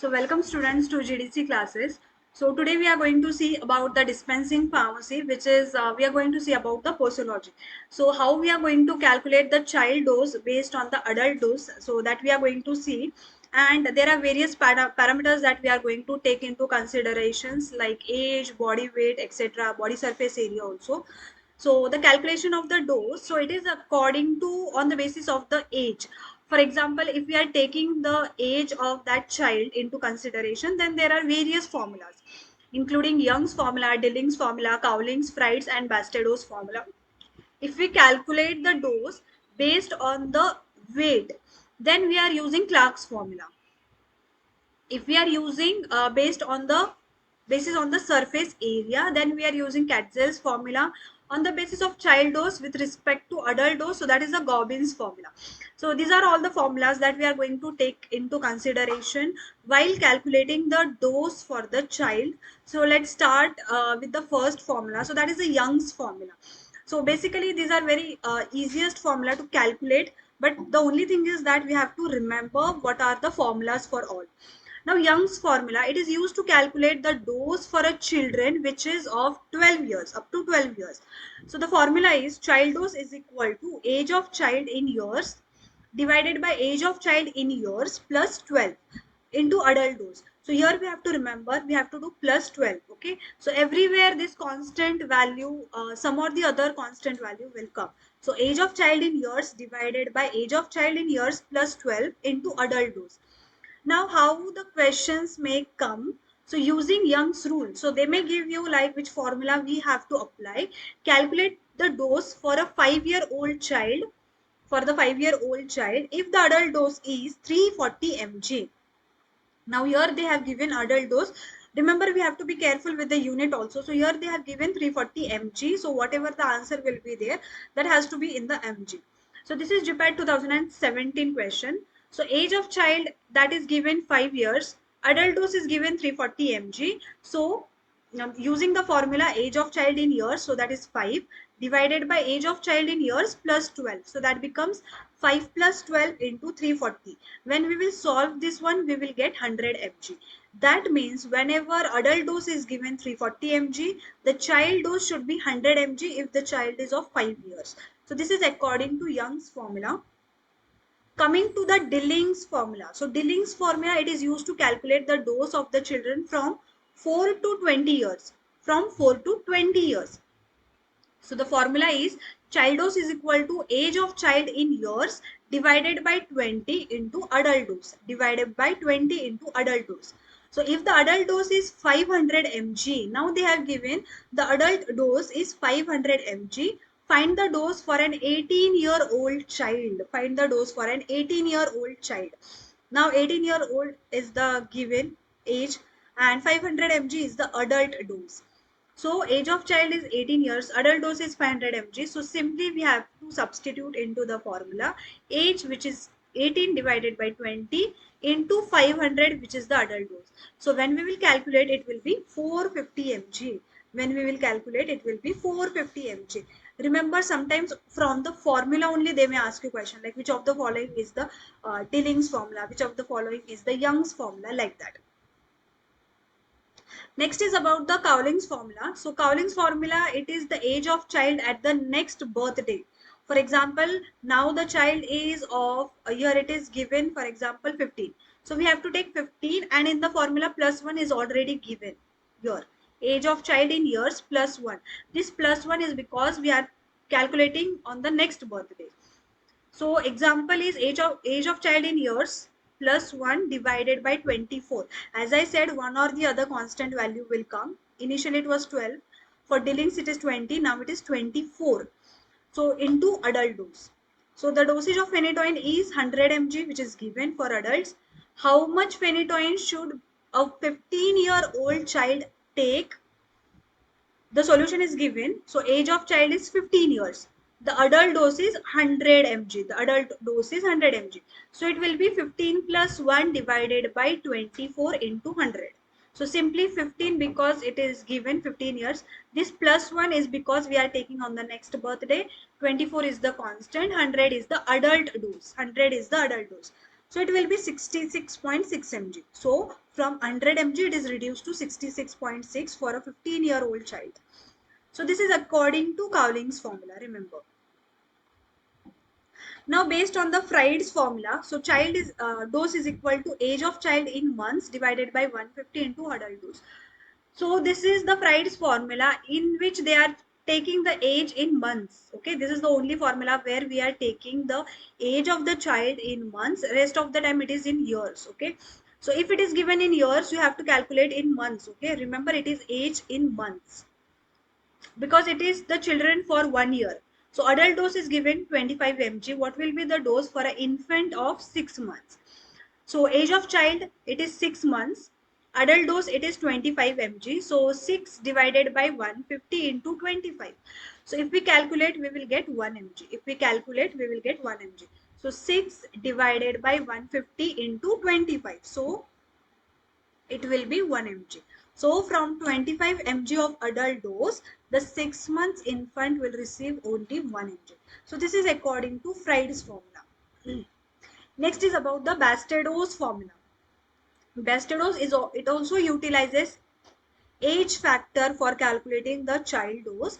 So welcome students to GDC classes. So today we are going to see about the dispensing pharmacy, which is we are going to see about the posology. So how we are going to calculate the child dose based on the adult dose. So that we are going to see, and there are various parameters that we are going to take into considerations like age, body weight, etc., body surface area also. So the calculation of the dose, so it is according to on the basis of the age. For example, if we are taking the age of that child into consideration, then there are various formulas, including Young's formula, Dilling's formula, Cowling's, Fried's, and Basteido's formula. If we calculate the dose based on the weight, then we are using Clark's formula. If we are using based on the basis on the surface area, then we are using Katzell's formula. On the basis of child dose with respect to adult dose, so that is the Gobbin's formula. So these are all the formulas that we are going to take into consideration while calculating the dose for the child. So let's start with the first formula. So that is the Young's formula. So basically these are very easiest formula to calculate, but the only thing is that we have to remember what are the formulas for all. Now Young's formula, it is used to calculate the dose for a children which is of 12 years, up to 12 years. So the formula is child dose is equal to age of child in years divided by age of child in years plus 12 into adult dose. So here we have to remember, we have to do plus 12. Okay. So everywhere this constant value, some or the other constant value will come. So age of child in years divided by age of child in years plus 12 into adult dose. Now how the questions may come, so using Young's rule, so they may give you like which formula we have to apply. Calculate the dose for a 5-year-old child, for the 5-year-old child if the adult dose is 340 mg. Now here they have given adult dose. Remember, we have to be careful with the unit also. So here they have given 340 mg. So whatever the answer will be there, that has to be in the mg. So this is JPAT 2017 question. So age of child, that is given 5 years. Adult dose is given 340 mg. So using the formula age of child in years, so that is 5 divided by age of child in years plus 12. So that becomes 5 plus 12 into 340. When we will solve this one, we will get 100 mg. That means whenever adult dose is given 340 mg, the child dose should be 100 mg if the child is of 5 years. So this is according to Young's formula. Coming to the Dilling's formula. So Dilling's formula, it is used to calculate the dose of the children from 4 to 20 years. From 4 to 20 years. So the formula is child dose is equal to age of child in years divided by 20 into adult dose. Divided by 20 into adult dose. So if the adult dose is 500 mg, now they have given the adult dose is 500 mg. Find the dose for an 18-year-old child. Find the dose for an 18-year-old child. Now 18-year-old is the given age and 500 mg is the adult dose. So age of child is 18 years, adult dose is 500 mg. So simply we have to substitute into the formula age, which is 18 divided by 20 into 500, which is the adult dose. So when we will calculate, it will be 450 mg. When we will calculate, it will be 450 mg. Remember, sometimes from the formula only they may ask you question like which of the following is the Dilling's formula, which of the following is the Young's formula, like that. Next is about the Cowling's formula. So Cowling's formula, it is the age of child at the next birthday. For example, now the child is of, here it is given, for example, 15. So we have to take 15 and in the formula plus 1 is already given here. Age of child in years plus 1. This plus 1 is because we are calculating on the next birthday. So example is age of child in years plus 1 divided by 24. As I said, one or the other constant value will come. Initially it was 12. For Dilling's it is 20. Now it is 24. So into adult dose. So the dosage of phenytoin is 100 mg, which is given for adults. How much phenytoin should a 15-year-old child take? The solution is given. So age of child is 15 years. The adult dose is 100 mg. The adult dose is 100 mg. So it will be 15 plus 1 divided by 24 into 100. So simply 15 because it is given 15 years. This plus 1 is because we are taking on the next birthday. 24 is the constant. 100 is the adult dose. 100 is the adult dose. So it will be 66.6 mg. So from 100 mg it is reduced to 66.6 for a 15-year-old child. So this is according to Cowling's formula, remember. Now based on the Fried's formula, so child is dose is equal to age of child in months divided by 150 into adult dose. So this is the Fried's formula in which they are taking the age in months. Okay, this is the only formula where we are taking the age of the child in months. Rest of the time it is in years. Okay, so if it is given in years, you have to calculate in months. Okay, remember it is age in months because it is the children for 1 year. So adult dose is given 25 mg. What will be the dose for an infant of 6 months? So age of child, it is 6 months. Adult dose, it is 25 mg. So 6 divided by 150 into 25. So if we calculate, we will get 1 mg. If we calculate, we will get 1 mg. So 6 divided by 150 into 25. So it will be 1 mg. So from 25 mg of adult dose, the 6 months infant will receive only 1 mg. So this is according to Fried's formula. Next is about the Bastedo's formula. Bastedo's it also utilizes age factor for calculating the child dose.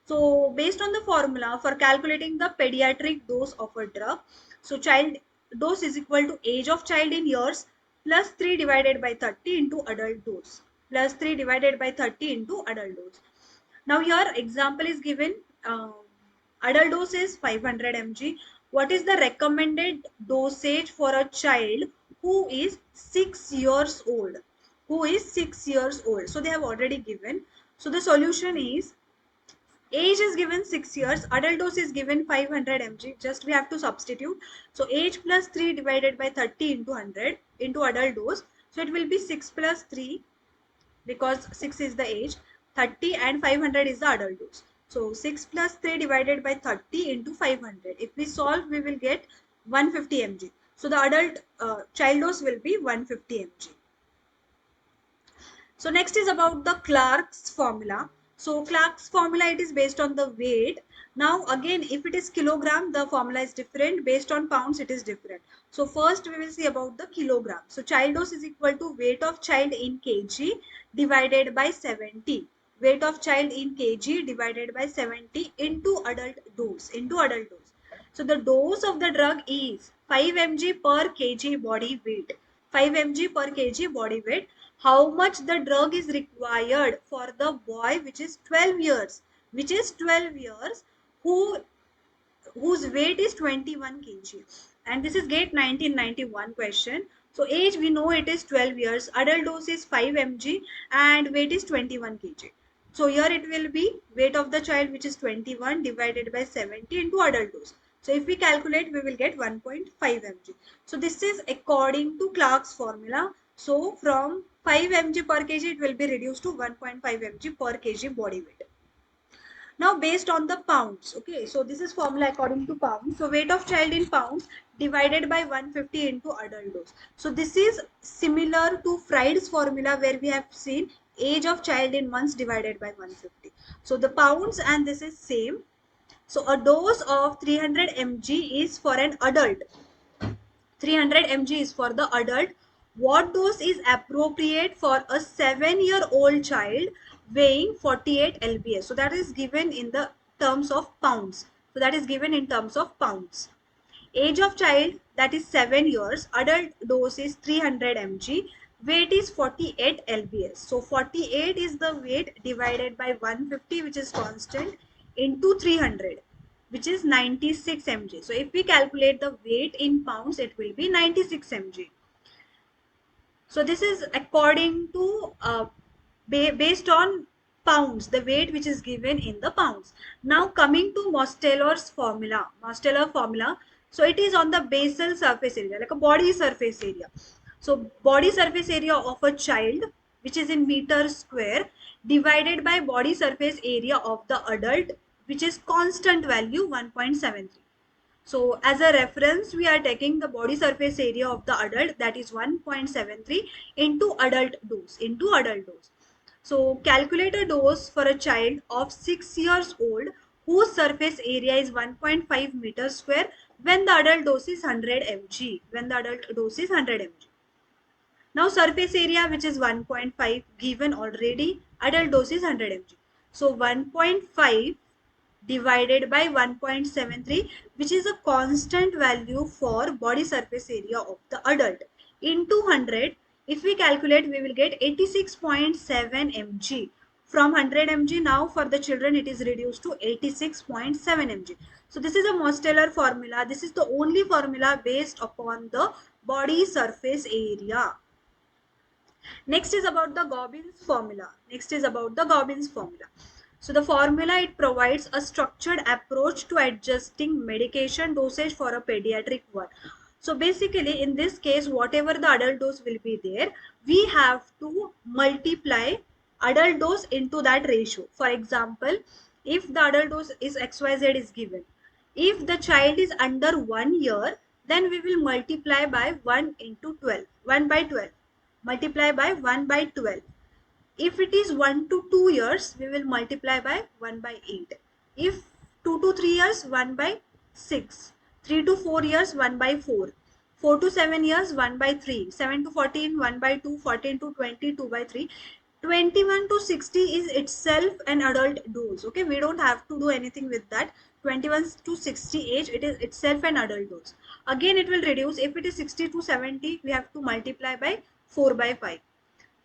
So based on the formula for calculating the pediatric dose of a drug, so child dose is equal to age of child in years plus 3 divided by 30 into adult dose plus 3 divided by 30 into adult dose. Now here example is given. Adult dose is 500 mg. What is the recommended dosage for a child who is 6 years old? Who is 6 years old? So they have already given. So the solution is age is given 6 years, adult dose is given 500 mg. Just we have to substitute. So age plus 3 divided by 30 into 100 into adult dose. So it will be 6 plus 3 because 6 is the age, 30 and 500 is the adult dose. So 6 plus 3 divided by 30 into 500. If we solve, we will get 150 mg. So the adult child dose will be 150 mg. So next is about the Clark's formula. So Clark's formula, it is based on the weight. Now again, if it is kilogram, the formula is different. Based on pounds, it is different. So first we will see about the kilogram. So child dose is equal to weight of child in kg divided by 70. Weight of child in kg divided by 70 into adult dose. So the dose of the drug is 5 mg per kg body weight. 5 mg per kg body weight. How much the drug is required for the boy which is 12 years, who whose weight is 21 kg. And this is GATE 1991 question. So age we know it is 12 years, adult dose is 5 mg and weight is 21 kg. So here it will be weight of the child which is 21 divided by 70 into adult dose. So if we calculate, we will get 1.5 mg. So this is according to Clark's formula. So from 5 mg per kg, it will be reduced to 1.5 mg per kg body weight. Now based on the pounds, okay, so this is formula according to pounds. So weight of child in pounds divided by 150 into adult dose. So this is similar to Fried's formula where we have seen age of child in months divided by 150. So the pounds and this is same. So a dose of 300 mg is for an adult. 300 mg is for the adult. What dose is appropriate for a 7-year-old child weighing 48 lbs? So that is given in the terms of pounds. So that is given in terms of pounds. Age of child, that is 7 years. Adult dose is 300 mg. Weight is 48 lbs. So 48 is the weight divided by 150, which is constant, into 300, which is 96 mg. So if we calculate the weight in pounds, it will be 96 mg. So this is according to based on pounds, the weight which is given in the pounds. Now coming to Mosteller's formula. So it is on the basal surface area, like a body surface area. So body surface area of a child, which is in meters square, divided by body surface area of the adult, which is constant value 1.73. So as a reference, we are taking the body surface area of the adult, that is 1.73 into adult dose, So calculate a dose for a child of 6 years old whose surface area is 1.5 meters square when the adult dose is 100 mg. When the adult dose is 100 mg. Now surface area, which is 1.5 given already, adult dose is 100 mg. So 1.5 divided by 1.73, which is a constant value for body surface area of the adult, into 100. If we calculate, we will get 86.7 mg. From 100 mg, now for the children it is reduced to 86.7 mg. So this is a Mosteller formula. This is the only formula based upon the body surface area. Next is about the Gobbins formula. So the formula, it provides a structured approach to adjusting medication dosage for a pediatric one. So basically in this case, whatever the adult dose will be there, we have to multiply adult dose into that ratio. For example, if the adult dose is XYZ is given, if the child is under 1 year, then we will multiply by 1 into 12, 1 by 12, multiply by 1 by 12. If it is 1 to 2 years, we will multiply by 1 by 8. If 2 to 3 years, 1 by 6. 3 to 4 years, 1 by 4. 4 to 7 years, 1 by 3. 7 to 14, 1 by 2. 14 to 20, 2 by 3. 21 to 60 is itself an adult dose. Okay, we don't have to do anything with that. 21 to 60 age, it is itself an adult dose. Again, it will reduce. If it is 60 to 70, we have to multiply by 4 by 5.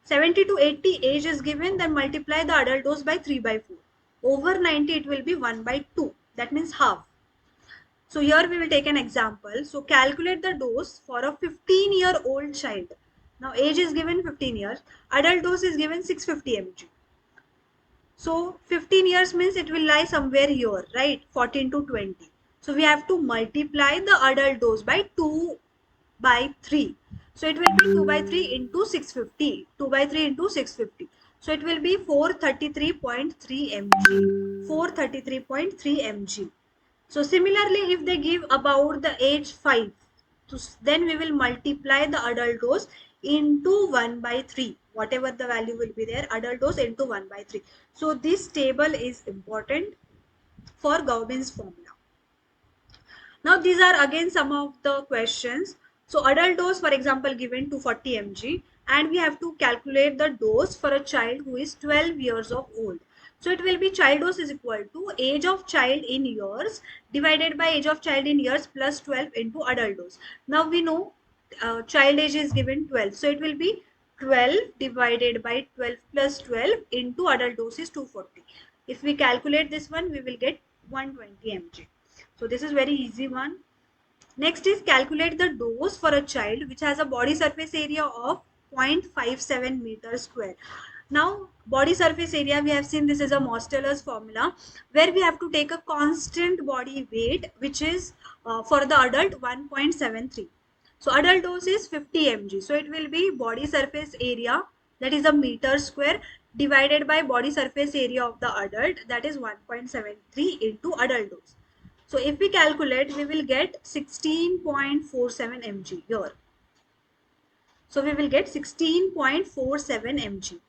70 to 80 age is given, then multiply the adult dose by 3 by 4. Over 90, it will be 1 by 2. That means half. So here we will take an example. So calculate the dose for a 15-year-old child. Now age is given 15 years. Adult dose is given 650 mg. So 15 years means it will lie somewhere here, right? 14 to 20. So we have to multiply the adult dose by 2 by 3. So it will be 2 by 3 into 650. 2 by 3 into 650. So it will be 433.3 mg. 433.3 mg. So similarly, if they give about the age 5, so then we will multiply the adult dose into 1 by 3. Whatever the value will be there, adult dose into 1 by 3. So this table is important for Gaussian's formula. Now these are again some of the questions. So adult dose, for example, given 240 mg, and we have to calculate the dose for a child who is 12 years of old. So it will be child dose is equal to age of child in years divided by age of child in years plus 12 into adult dose. Now we know child age is given 12. So it will be 12 divided by 12 plus 12 into adult dose is 240. If we calculate this one, we will get 120 mg. So this is very easy one. Next is calculate the dose for a child which has a body surface area of 0.57 meters square. Now body surface area, we have seen this is a Mosteller's formula where we have to take a constant body weight, which is for the adult 1.73. So adult dose is 50 mg. So it will be body surface area, that is a meter square, divided by body surface area of the adult, that is 1.73 into adult dose. So if we calculate, we will get 16.47 mg here. So we will get 16.47 mg.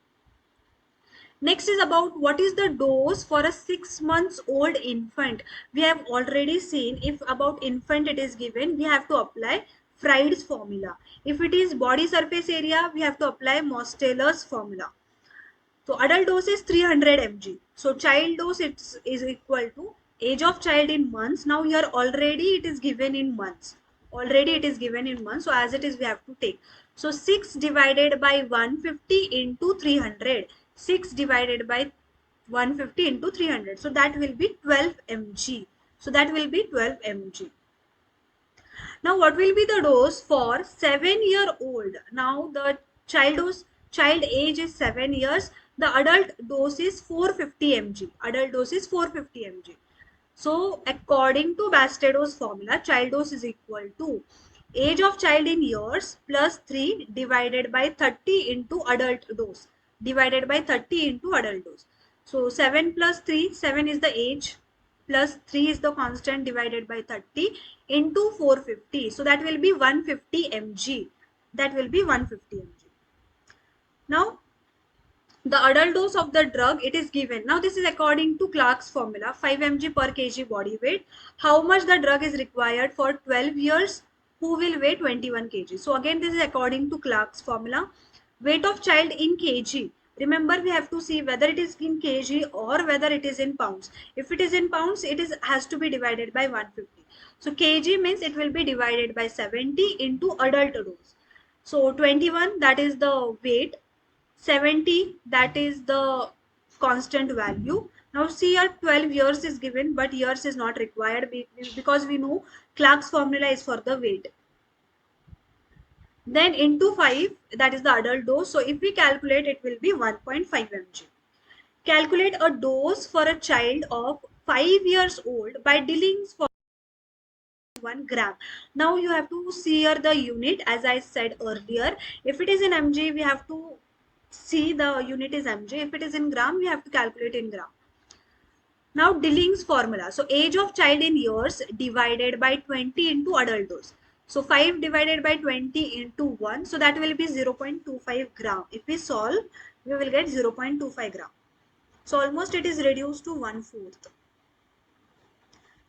Next is about what is the dose for a 6 months old infant. We have already seen if about infant it is given, we have to apply Fried's formula. If it is body surface area, we have to apply Mosteller's formula. So adult dose is 300 mg. So child dose is equal to age of child in months. Now here already it is given in months. So as it is, we have to take. So 6 divided by 150 into 300. 6 divided by 150 into 300. So that will be 12 mg. Now what will be the dose for 7-year-old? Now the child age is 7 years. The adult dose is 450 mg. So according to Basteido's formula, child dose is equal to age of child in years plus 3 divided by 30 into adult dose. So 7 plus 3, 7 is the age, plus 3 is the constant, divided by 30 into 450. So that will be 150 mg. Now The adult dose of the drug, it is given. Now this is according to Clark's formula, 5 mg per kg body weight. How much the drug is required for 12 years, who will weigh 21 kg. So again, this is according to Clark's formula. Weight of child in kg. Remember, we have to see whether it is in kg or whether it is in pounds. If it is in pounds, it is has to be divided by 150. So kg means it will be divided by 70 into adult dose. So 21, that is the weight. 70, that is the constant value. Now see here, 12 years is given, but years is not required because we know Clark's formula is for the weight. Then into 5, that is the adult dose. So if we calculate, it will be 1.5 mg. Calculate a dose for a child of 5 years old by Dilling's formula 1 gram. Now you have to see here the unit, as I said earlier. If it is in mg, we have to see the unit is mg. If it is in gram, we have to calculate in gram. Now Dilling's formula. So age of child in years divided by 20 into adult dose. So 5 divided by 20 into 1. So that will be 0.25 gram. If we solve, we will get 0.25 gram. So almost it is reduced to 1/4.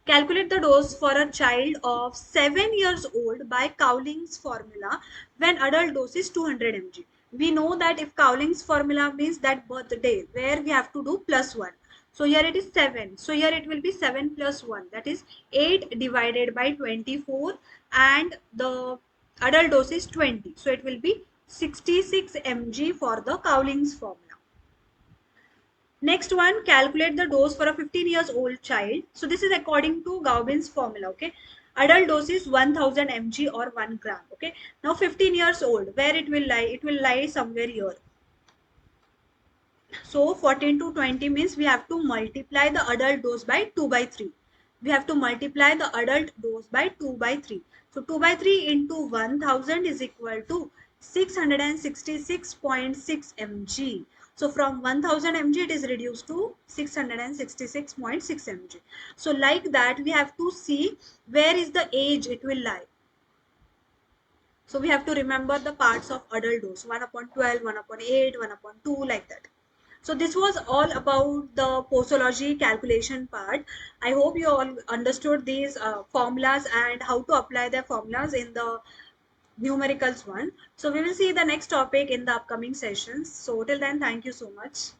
Calculate the dose for a child of 7 years old by Cowling's formula when adult dose is 200 mg. We know that if Cowling's formula means that birthday, where we have to do plus 1. So here it is 7. So here it will be 7 plus 1. That is 8 divided by 24, and the adult dose is 20. So it will be 66 mg for the Cowling's formula. Next one, calculate the dose for a 15 years old child. So this is according to Gaubin's formula, okay. Adult dose is 1000 mg or 1 gram, okay. Now 15 years old, where it will lie? It will lie somewhere here. So 14 to 20 means we have to multiply the adult dose by 2 by 3. We have to multiply the adult dose by 2 by 3. So 2 by 3 into 1000 is equal to 666.6 mg. So from 1000 mg it is reduced to 666.6 mg. So like that we have to see where is the age it will lie. So we have to remember the parts of adult dose, 1 upon 12, 1 upon 8, 1 upon 2, like that. So this was all about the posology calculation part. I hope you all understood these formulas and how to apply their formulas in the numericals one. So we will see the next topic in the upcoming sessions. So till then, thank you so much.